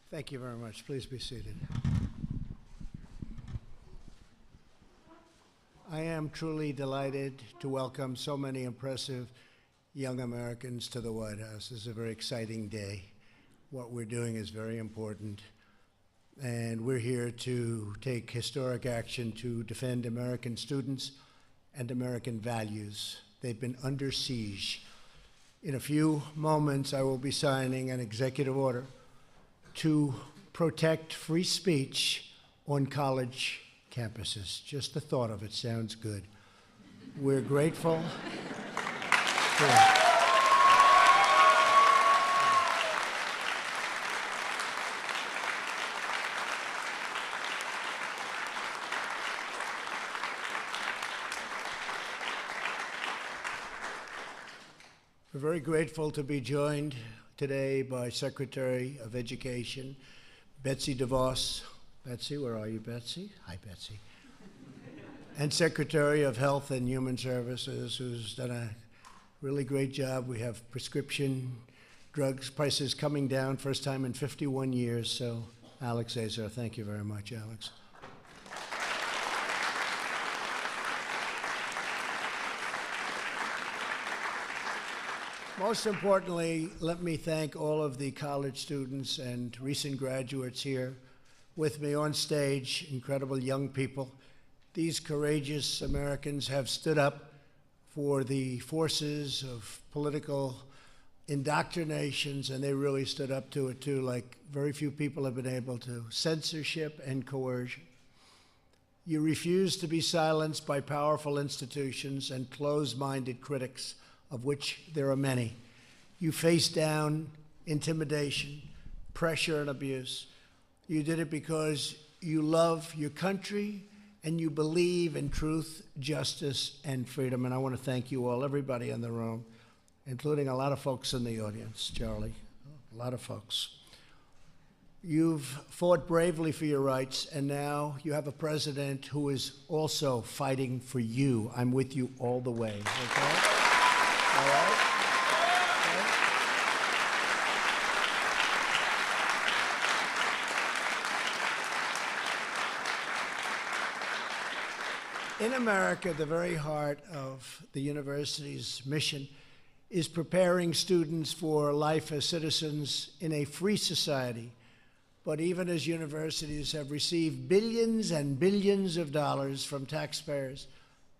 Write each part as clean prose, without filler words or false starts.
Thank you very much. Please be seated. I am truly delighted to welcome so many impressive young Americans to the White House. This is a very exciting day. What we're doing is very important, and we're here to take historic action to defend American students and American values. They've been under siege. In a few moments, I will be signing an executive order to protect free speech on college campuses. Just the thought of it sounds good. We're grateful. We're very grateful to be joined today by Secretary of Education, Betsy DeVos. Betsy, where are you, Betsy? Hi, Betsy. And Secretary of Health and Human Services, who's done a really great job. We have prescription drugs prices coming down, first time in 51 years. So, Alex Azar, thank you very much, Alex. Most importantly, let me thank all of the college students and recent graduates here with me on stage, incredible young people. These courageous Americans have stood up for the forces of political indoctrinations, and they really stood up to it too, like very few people have been able to. Censorship and coercion. You refuse to be silenced by powerful institutions and closed-minded critics, of which there are many. You face down intimidation, pressure, and abuse. You did it because you love your country and you believe in truth, justice, and freedom. And I want to thank you all, everybody in the room, including a lot of folks in the audience, Charlie, a lot of folks. You've fought bravely for your rights, and now you have a president who is also fighting for you. I'm with you all the way, okay? All right? In America, the very heart of the university's mission is preparing students for life as citizens in a free society. But even as universities have received billions and billions of dollars from taxpayers,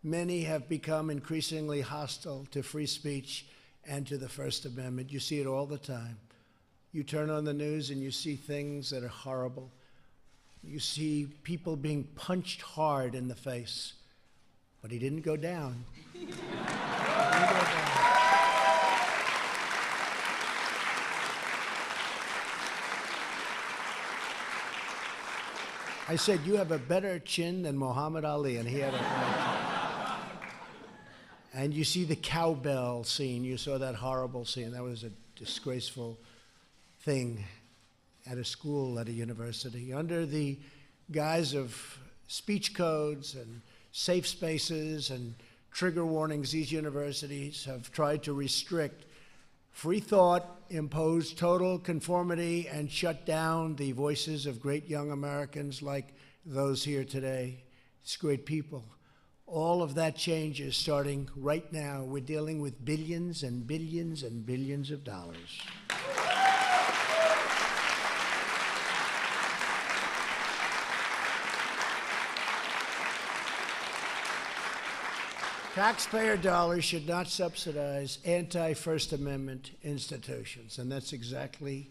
many have become increasingly hostile to free speech and to the First Amendment. You see it all the time. You turn on the news and you see things that are horrible. You see people being punched hard in the face. But he didn't go down. He didn't go down. I said, you have a better chin than Muhammad Ali, and he had a better chin. And you see the cowbell scene. You saw that horrible scene. That was a disgraceful thing at a school, at a university. Under the guise of speech codes and safe spaces and trigger warnings, these universities have tried to restrict free thought, impose total conformity, and shut down the voices of great young Americans like those here today. It's great people. All of that change is starting right now. We're dealing with billions and billions and billions of dollars. Taxpayer dollars should not subsidize anti-First Amendment institutions, and that's exactly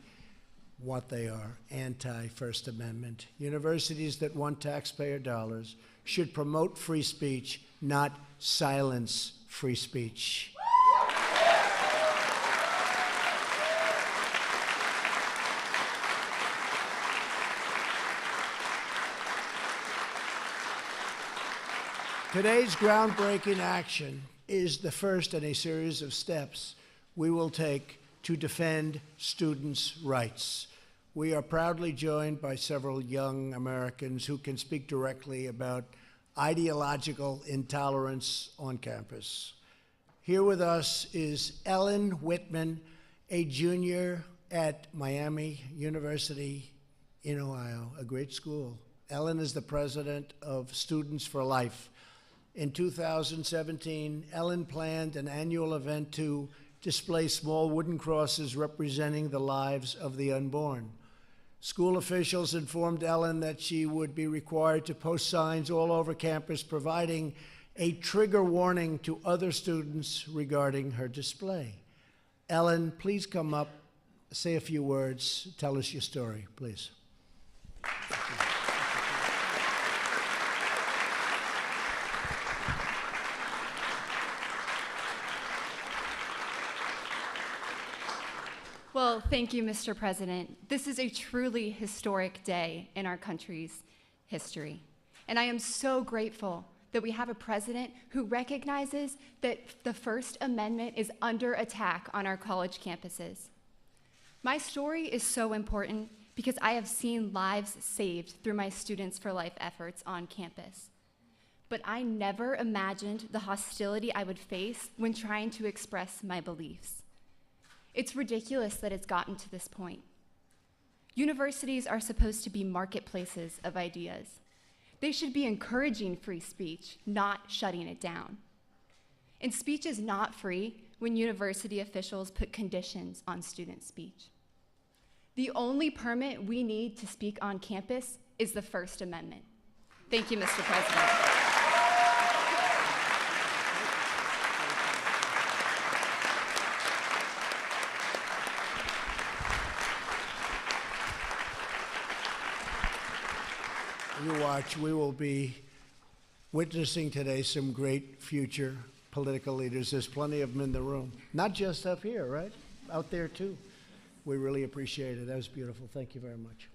what they are, anti-First Amendment. Universities that want taxpayer dollars should promote free speech, not silence free speech. Today's groundbreaking action is the first in a series of steps we will take to defend students' rights. We are proudly joined by several young Americans who can speak directly about ideological intolerance on campus. Here with us is Ellen Whitman, a junior at Miami University in Ohio, a great school. Ellen is the president of Students for Life. In 2017, Ellen planned an annual event to display small wooden crosses representing the lives of the unborn. School officials informed Ellen that she would be required to post signs all over campus providing a trigger warning to other students regarding her display. Ellen, please come up, say a few words, tell us your story, please. Well, thank you, Mr. President. This is a truly historic day in our country's history. And I am so grateful that we have a president who recognizes that the First Amendment is under attack on our college campuses. My story is so important because I have seen lives saved through my Students for Life efforts on campus. But I never imagined the hostility I would face when trying to express my beliefs. It's ridiculous that it's gotten to this point. Universities are supposed to be marketplaces of ideas. They should be encouraging free speech, not shutting it down. And speech is not free when university officials put conditions on student speech. The only permit we need to speak on campus is the First Amendment. Thank you, Mr. President. You watch, we will be witnessing today some great future political leaders. There's plenty of them in the room. Not just up here, right? Out there too. We really appreciate it. That was beautiful. Thank you very much.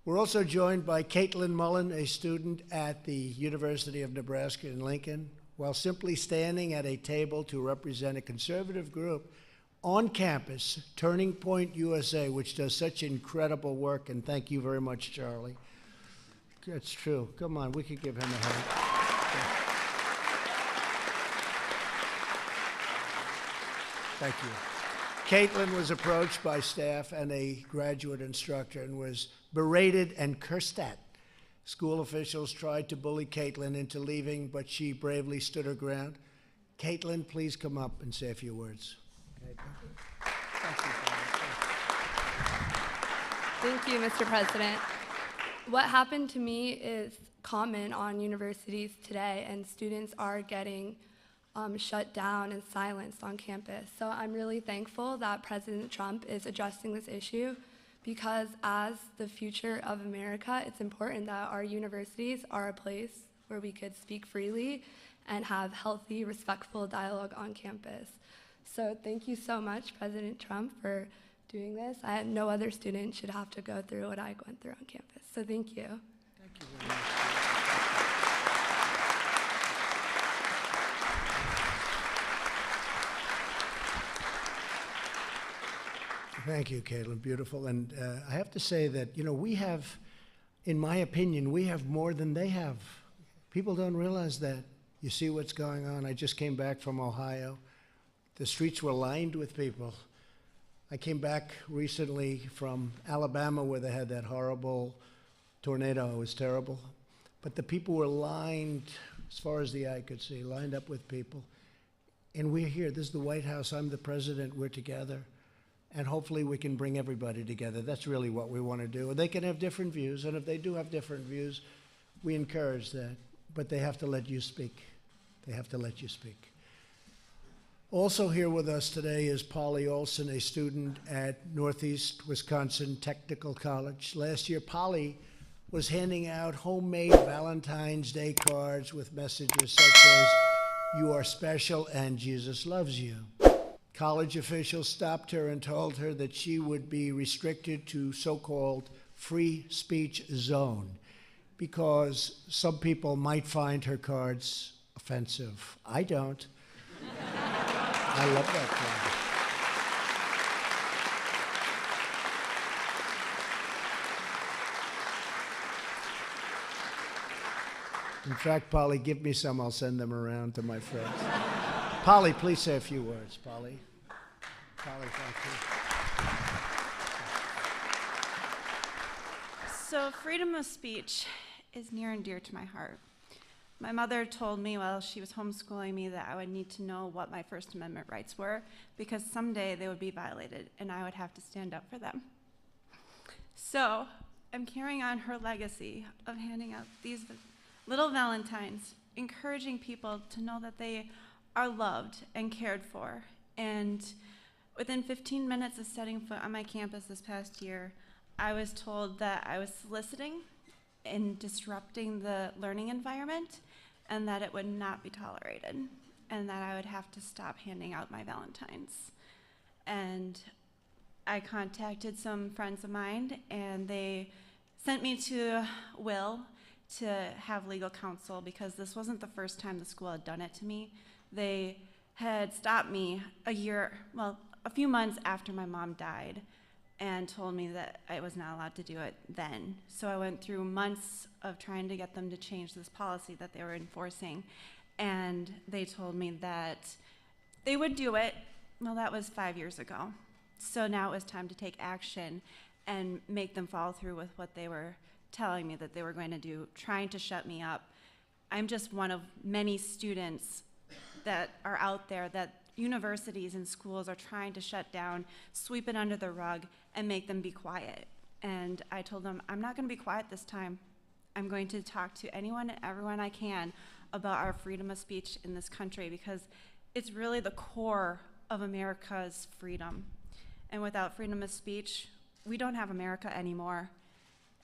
We're also joined by Caitlin Mullen, a student at the University of Nebraska in Lincoln. While simply standing at a table to represent a conservative group on campus, Turning Point USA, which does such incredible work, and thank you very much, Charlie. That's true. Come on, we could give him a hand. Thank you. Caitlin was approached by staff and a graduate instructor and was berated and cursed at. School officials tried to bully Caitlin into leaving, but she bravely stood her ground. Caitlin, please come up and say a few words. Thank you. Thank you, Mr. President. What happened to me is common on universities today, and students are getting shut down and silenced on campus. So I'm really thankful that President Trump is addressing this issue, because as the future of America, it's important that our universities are a place where we could speak freely and have healthy, respectful dialogue on campus. So thank you so much, President Trump, for doing this. No other student should have to go through what I went through on campus. So thank you. Thank you very much. Thank you, Caitlin. Beautiful. And I have to say that, you know, we have, in my opinion, we have more than they have. People don't realize that. You see what's going on. I just came back from Ohio. The streets were lined with people. I came back recently from Alabama, where they had that horrible tornado. It was terrible. But the people were lined, as far as the eye could see, lined up with people. And we're here. This is the White House. I'm the president. We're together. And hopefully we can bring everybody together. That's really what we want to do. And they can have different views. And if they do have different views, we encourage that. But they have to let you speak. They have to let you speak. Also here with us today is Polly Olson, a student at Northeast Wisconsin Technical College. Last year, Polly was handing out homemade Valentine's Day cards with messages such as, "You are special and Jesus loves you." College officials stopped her and told her that she would be restricted to so-called free speech zone because some people might find her cards offensive. I don't. I love that card. In fact, Polly, give me some. I'll send them around to my friends. Polly, please say a few words. Polly. Polly, thank you. So freedom of speech is near and dear to my heart. My mother told me while she was homeschooling me that I would need to know what my First Amendment rights were because someday they would be violated and I would have to stand up for them. So I'm carrying on her legacy of handing out these little valentines, encouraging people to know that they are loved and cared for. And within 15 minutes of setting foot on my campus this past year, I was told that I was soliciting and disrupting the learning environment and that it would not be tolerated and that I would have to stop handing out my valentines. And I contacted some friends of mine and they sent me to Will to have legal counsel because this wasn't the first time the school had done it to me. They had stopped me a few months after my mom died and told me that I was not allowed to do it then. So I went through months of trying to get them to change this policy that they were enforcing. And they told me that they would do it. Well, that was 5 years ago. So now it was time to take action and make them follow through with what they were telling me that they were going to do, trying to shut me up. I'm just one of many students that are out there that universities and schools are trying to shut down, sweep it under the rug, and make them be quiet. And I told them, I'm not going to be quiet this time. I'm going to talk to anyone and everyone I can about our freedom of speech in this country because it's really the core of America's freedom. And without freedom of speech, we don't have America anymore.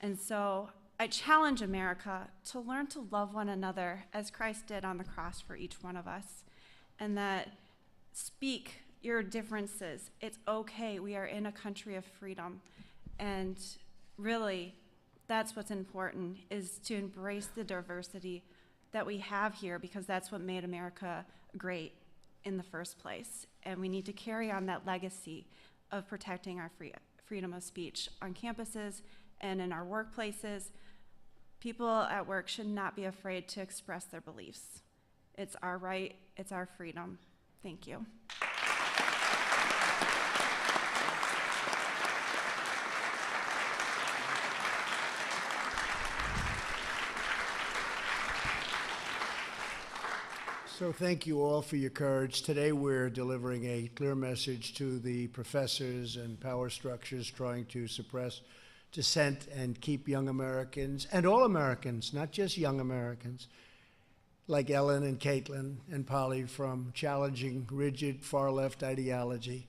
And so I challenge America to learn to love one another as Christ did on the cross for each one of us. And that speak your differences. It's okay. We are in a country of freedom. And really, that's what's important, is to embrace the diversity that we have here because that's what made America great in the first place. And we need to carry on that legacy of protecting our freedom of speech on campuses and in our workplaces. People at work should not be afraid to express their beliefs. It's our right, it's our freedom. Thank you. So thank you all for your courage. Today we're delivering a clear message to the professors and power structures trying to suppress dissent and keep young Americans, and all Americans, not just young Americans, like Ellen and Caitlin and Polly, from challenging rigid far-left ideology.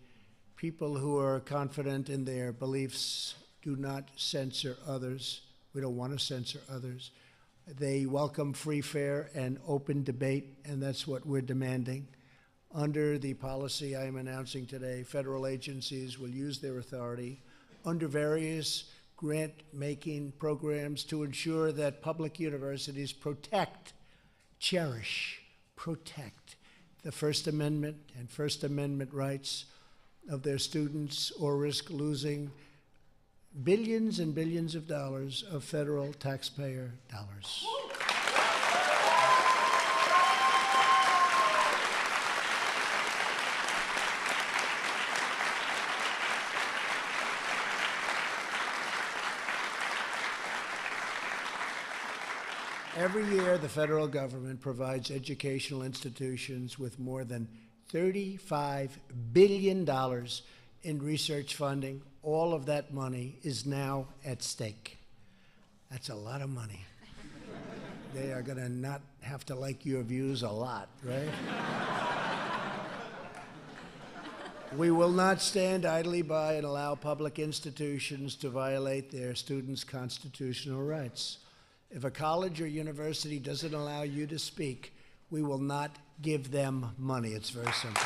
People who are confident in their beliefs do not censor others. We don't want to censor others. They welcome free, fair, and open debate, and that's what we're demanding. Under the policy I am announcing today, federal agencies will use their authority under various grant-making programs to ensure that public universities cherish the First Amendment and First Amendment rights of their students, or risk losing billions and billions of dollars of federal taxpayer dollars. Every year, the federal government provides educational institutions with more than $35 billion in research funding. All of that money is now at stake. That's a lot of money. They are going to not have to like your views a lot, right? We will not stand idly by and allow public institutions to violate their students' constitutional rights. If a college or university doesn't allow you to speak, we will not give them money. It's very simple.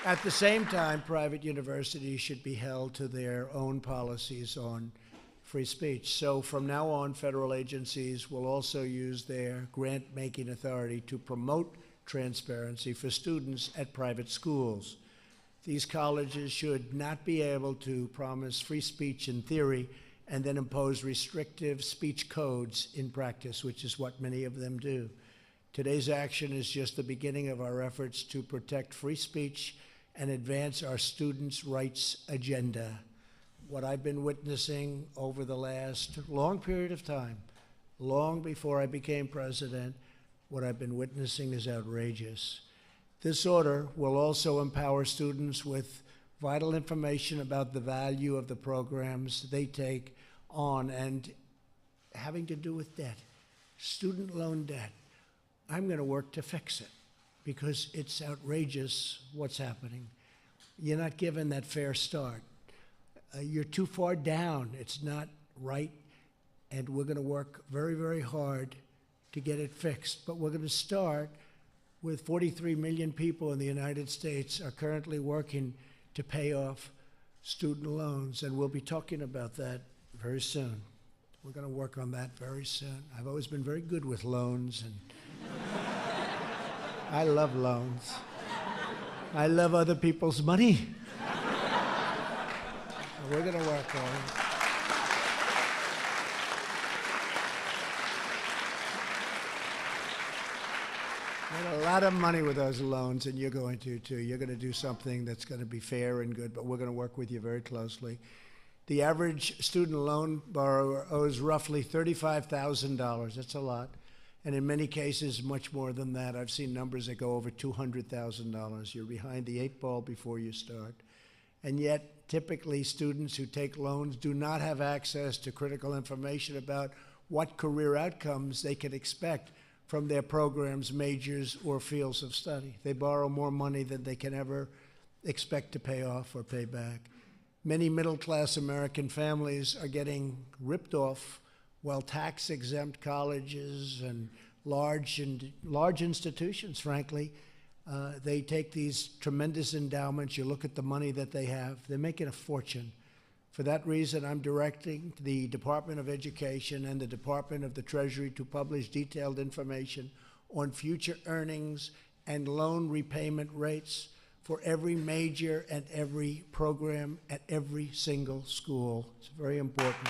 At the same time, private universities should be held to their own policies on free speech. So from now on, federal agencies will also use their grant-making authority to promote transparency for students at private schools. These colleges should not be able to promise free speech in theory and then impose restrictive speech codes in practice, which is what many of them do. Today's action is just the beginning of our efforts to protect free speech and advance our students' rights agenda. What I've been witnessing over the last long period of time, long before I became president, what I've been witnessing is outrageous. This order will also empower students with vital information about the value of the programs they take on and having to do with debt, student loan debt. I'm going to work to fix it because it's outrageous what's happening. You're not given that fair start. You're too far down. It's not right, and we're going to work very, very hard to get it fixed. But we're going to start with 43 million people in the United States are currently working to pay off student loans, and we'll be talking about that very soon. We're going to work on that very soon. I've always been very good with loans, and I love loans. I love other people's money. We're going to work on it. Made a lot of money with those loans, and you're going to too. You're going to do something that's going to be fair and good, but we're going to work with you very closely. The average student loan borrower owes roughly $35,000. That's a lot. And in many cases, much more than that. I've seen numbers that go over $200,000. You're behind the eight ball before you start. And yet, typically, students who take loans do not have access to critical information about what career outcomes they can expect from their programs, majors, or fields of study. They borrow more money than they can ever expect to pay off or pay back. Many middle-class American families are getting ripped off, while tax-exempt colleges and large institutions, frankly, they take these tremendous endowments. You look at the money that they have, they're making a fortune. For that reason, I'm directing the Department of Education and the Department of the Treasury to publish detailed information on future earnings and loan repayment rates for every major and every program at every single school. It's very important.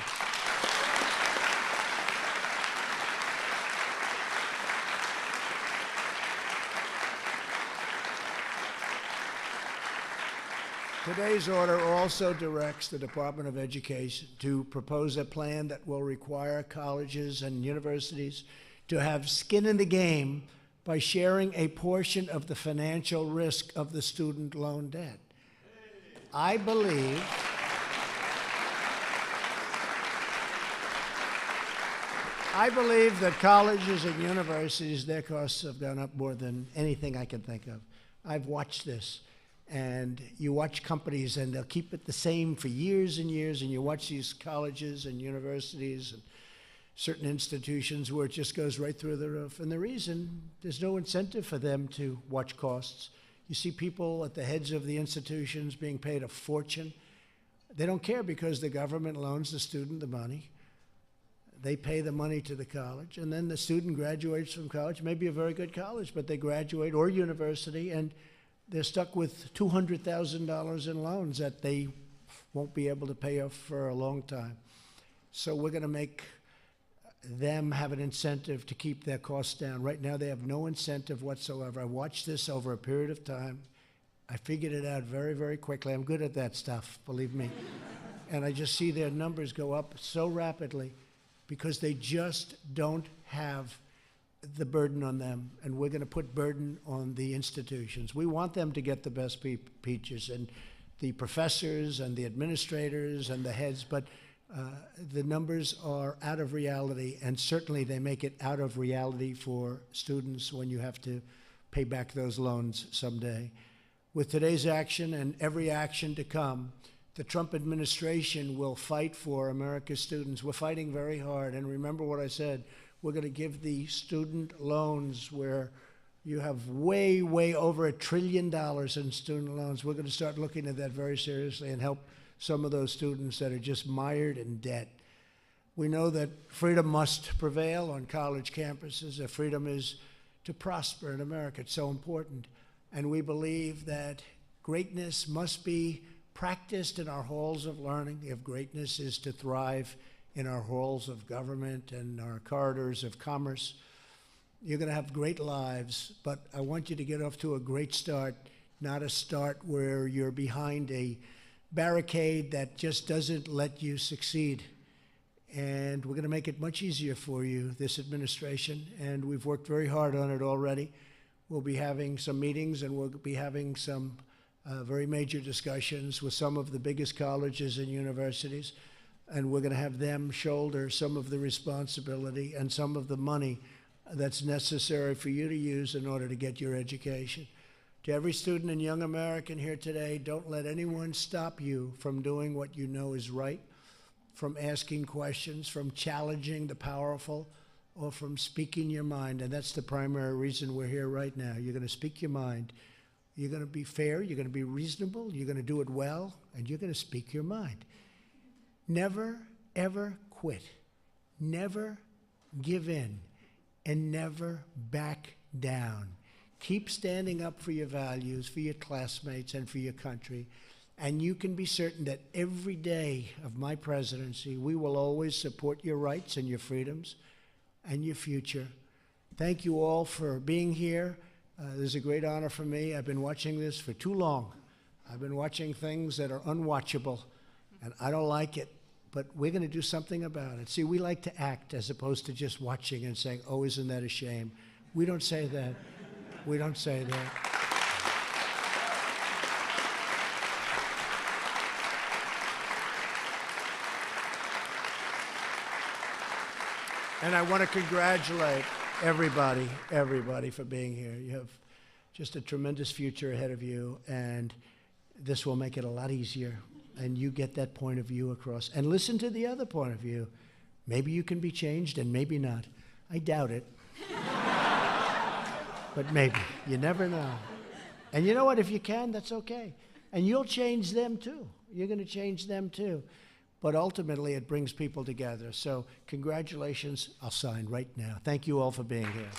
Today's order also directs the Department of Education to propose a plan that will require colleges and universities to have skin in the game by sharing a portion of the financial risk of the student loan debt. I believe that colleges and universities, their costs have gone up more than anything I can think of. I've watched this. And you watch companies, and they'll keep it the same for years and years, and you watch these colleges and universities and certain institutions where it just goes right through the roof. And the reason, there's no incentive for them to watch costs. You see people at the heads of the institutions being paid a fortune. They don't care because the government loans the student the money. They pay the money to the college, and then the student graduates from college, maybe a very good college, but they graduate, or university, and they're stuck with $200,000 in loans that they won't be able to pay off for a long time. So we're going to make them have an incentive to keep their costs down. Right now, they have no incentive whatsoever. I watched this over a period of time. I figured it out very, very quickly. I'm good at that stuff, believe me. And I just see their numbers go up so rapidly because they just don't have the burden on them, and we're going to put burden on the institutions. We want them to get the best peaches, and the professors and the administrators and the heads, but the numbers are out of reality, and certainly they make it out of reality for students when you have to pay back those loans someday. With today's action and every action to come, the Trump administration will fight for America's students. We're fighting very hard, and remember what I said. We're going to give the student loans where you have way, way over $1 trillion in student loans. We're going to start looking at that very seriously and help some of those students that are just mired in debt. We know that freedom must prevail on college campuses. That freedom is to prosper in America. It's so important. And we believe that greatness must be practiced in our halls of learning, if greatness is to thrive in our halls of government and our corridors of commerce, you're going to have great lives, but I want you to get off to a great start, not a start where you're behind a barricade that just doesn't let you succeed. And we're going to make it much easier for you, this administration, and we've worked very hard on it already. We'll be having some meetings, and we'll be having some very major discussions with some of the biggest colleges and universities, and we're going to have them shoulder some of the responsibility and some of the money that's necessary for you to use in order to get your education. To every student and young American here today, don't let anyone stop you from doing what you know is right, from asking questions, from challenging the powerful, or from speaking your mind. And that's the primary reason we're here right now. You're going to speak your mind. You're going to be fair, you're going to be reasonable, you're going to do it well, and you're going to speak your mind. Never, ever quit. Never give in, and never back down. Keep standing up for your values, for your classmates, and for your country. And you can be certain that every day of my presidency, we will always support your rights and your freedoms and your future. Thank you all for being here. This is a great honor for me. I've been watching this for too long. I've been watching things that are unwatchable, and I don't like it, but we're going to do something about it. See, we like to act as opposed to just watching and saying, oh, isn't that a shame? We don't say that. We don't say that. And I want to congratulate everybody for being here. You have just a tremendous future ahead of you, and this will make it a lot easier. And you get that point of view across. And listen to the other point of view. Maybe you can be changed and maybe not. I doubt it. But maybe. You never know. And you know what? If you can, that's okay. And you'll change them too. You're going to change them too. But ultimately, it brings people together. So congratulations. I'll sign right now. Thank you all for being here.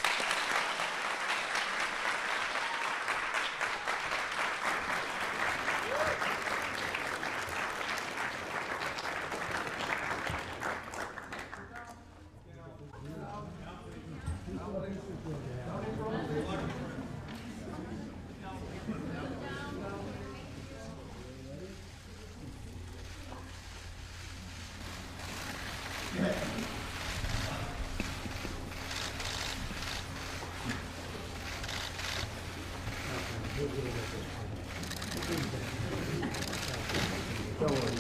Don't worry.